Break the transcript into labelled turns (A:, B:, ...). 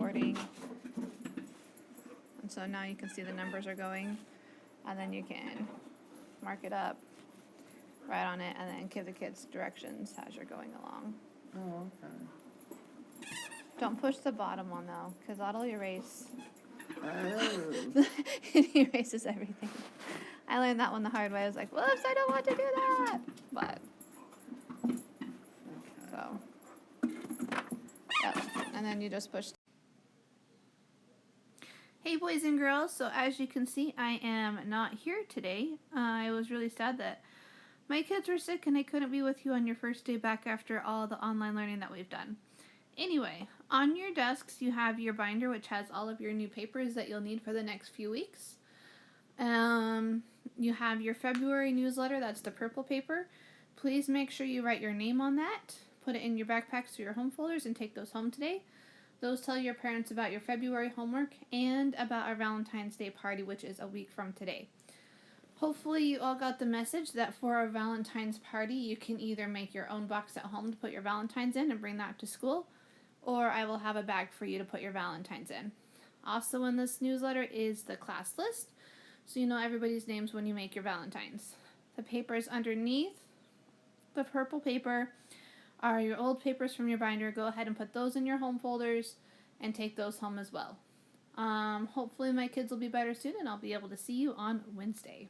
A: recording. And so now you can see the numbers are going, and then you can mark it up, write on it, and then give the kids directions as you're going along.
B: Oh, okay.
A: Don't push the bottom one though, because that'll erase.
B: Oh.
A: It erases everything. I learned that one the hard way. I was like, whoops, I don't want to do that. But,
B: Okay.
A: so, yep. And then you just push. Hey boys and girls, so as you can see, I am not here today. I was really sad that my kids were sick and I couldn't be with you on your first day back after all the online learning that we've done. Anyway, on your desks you have your binder which has all of your new papers that you'll need for the next few weeks. You have your February newsletter, that's the purple paper. Please make sure you write your name on that, put it in your backpacks or your home folders, and take those home today. Those tell your parents about your February homework and about our Valentine's Day party, which is a week from today. Hopefully you all got the message that for our Valentine's party, you can either make your own box at home to put your Valentines in and bring that to school, or I will have a bag for you to put your Valentines in. Also in this newsletter is the class list, so you know everybody's names when you make your Valentines. The papers underneath the purple paper are your old papers from your binder. Go ahead and put those in your home folders and take those home as well. Hopefully my kids will be better soon and I'll be able to see you on Wednesday.